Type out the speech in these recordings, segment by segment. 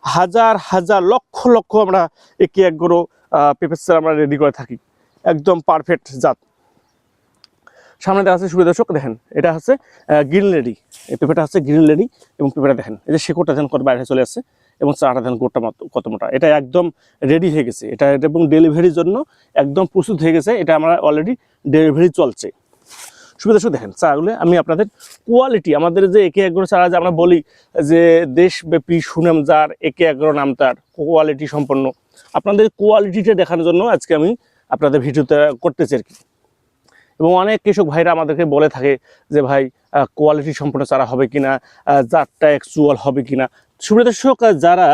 হাজার হাজার লক্ষ লক্ষ আমরা একে একগরো পেঁপের চারা আমরা রেডি করে থাকি, একদম পারফেক্ট জাত। সামনে দেখা আছে সুবিধা দর্শক, দেখেন এটা হচ্ছে গ্রিন লেডি, এই পেঁপেটা হচ্ছে গ্রিন লেডি। এবং পেঁপেটা দেখেন এই যে শেকড়টা দেখেন কত বাইরে চলে আসছে, এবং চারাটা দেখেন গোটা কত মোটা। এটা একদম রেডি হয়ে গেছে, এটা এবং ডেলিভারির জন্য একদম প্রস্তুত হয়ে গেছে। এটা আমরা অলরেডি ডেলিভারি চলছে। সুবিধা দর্শক দেখেন চারাগুলো আমি আপনাদের কোয়ালিটি, আমাদের যে একে একগরো চারা যে আমরা বলি যে দেশব্যাপী সুনাম যার একে একগরো নাম তার, কোয়ালিটি সম্পন্ন, আপনাদের কোয়ালিটিটা দেখানোর জন্য আজকে আমি আপনাদের ভিডিওতে করতেছি আর কি। এবং অনেক কৃষক ভাইরা আমাদেরকে বলে থাকে যে ভাই কোয়ালিটি সম্পন্ন চারা হবে কিনা, জাতটা অ্যাকচুয়াল হবে কিনা। সুবিধা দর্শক, যারা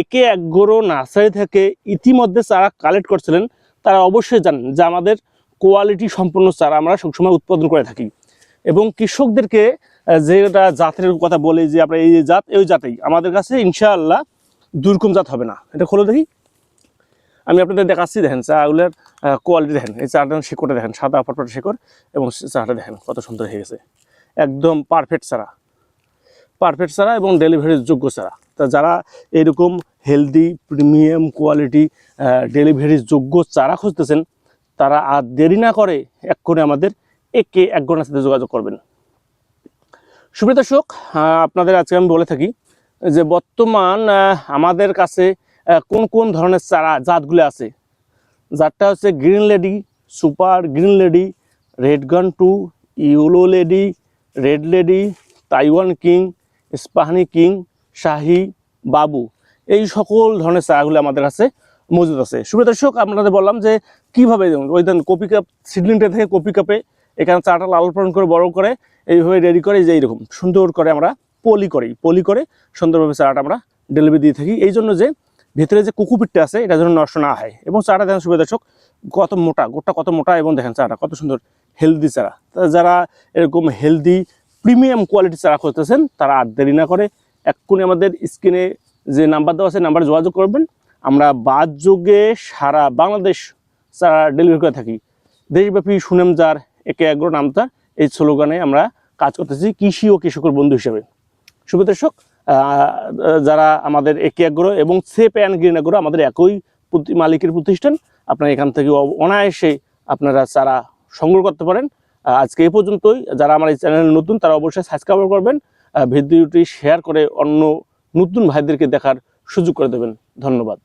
একে একগরো নার্সারি থেকে ইতিমধ্যে চারা কালেক্ট করছিলেন তারা অবশ্যই জানেন যে আমাদের কোয়ালিটি সম্পন্ন চারা আমরা সবসময় উৎপাদন করে থাকি। এবং কৃষকদেরকে যেটা জাতের কথা বলি যে আমরা এই জাত, এই জাতেই আমাদের কাছে ইনশাআল্লাহ দুরকম জাত হবে না। এটা খোলো দেখি, আমি আপনাদের দেখাচ্ছি। দেখেন চাগুলোর কোয়ালিটি দেখেন, এই চাটা শেকড়টা দেখেন, সাদা ফটফট শেকড়, এবং চাটা দেখেন কত সুন্দর হয়ে গেছে, একদম পারফেক্ট চারা, পারফেক্ট চারা এবং ডেলিভারির যোগ্য চারা। তা যারা এরকম হেলদি প্রিমিয়াম কোয়ালিটি ডেলিভারির যোগ্য চারা খুঁজতেছেন তারা আর দেরি না করে এক্ষুনি আমাদের একে একগরোর সাথে যোগাযোগ করবেন। সুপ্রিয় দর্শক, আপনাদের আজকে আমি বলে থাকি যে বর্তমান আমাদের কাছে কোন কোন ধরনের চারা জাতগুলো আছে। জাতটা হচ্ছে green lady, super green lady, red gun 2, yellow lady, red lady, Taiwan king, স্পাহানি কিং, শাহি, বাবু, এই সকল ধরনের চারাগুলো আমাদের কাছে মজুদ আছে। সুপ্রিয় দর্শক, আপনাদের বললাম যে কীভাবে ওই দেন কপি কাপ সিডলিংটা থেকে কপি কাপে এখানে চারাটা লালন পালন করে বড় করে এইভাবে রেডি করে যে এইরকম সুন্দর করে আমরা পলি করে সুন্দরভাবে চারাটা আমরা ডেলিভারি দিয়ে থাকি। এই জন্য যে ভিতরে যে কুকুপিটটা আছে এটা যেন নষ্ট না হয়। এবং চারাটা দেখেন সুবিধা দর্শক কত মোটা, গোটা কত মোটা, এবং দেখেন চারাটা কত সুন্দর হেলদি চারা। যারা এরকম হেলদি প্রিমিয়াম কোয়ালিটি চারা খুঁজতেছেন তারা আর দেরি না করে এক্ষুনি আমাদের স্ক্রিনে যে নাম্বার দেওয়া আছে নাম্বারে যোগাযোগ করবেন। আমরা বাদ যুগে সারা বাংলাদেশ চারা ডেলিভারি করে থাকি। দেশব্যাপী সুনাম যার একে একগরো নাম তার, এই স্লোগানে আমরা কাজ করতেছি কৃষি ও কৃষকের বন্ধু হিসেবে। সুপ্রিয় দর্শক, যারা আমাদের একে একগরো এবং সেপ অ্যান্ড গ্রিন একগরো আমাদের একই মালিকের প্রতিষ্ঠান, আপনারা এখান থেকে অনায়াসে আপনারা চারা সংগ্রহ করতে পারেন। আজকে এই পর্যন্তই। যারা আমার এই চ্যানেলে নতুন তারা অবশ্যই সাবস্ক্রাইব করবেন, ভিডিওটি শেয়ার করে অন্য নতুন ভাইদেরকে দেখার সুযোগ করে দেবেন। ধন্যবাদ।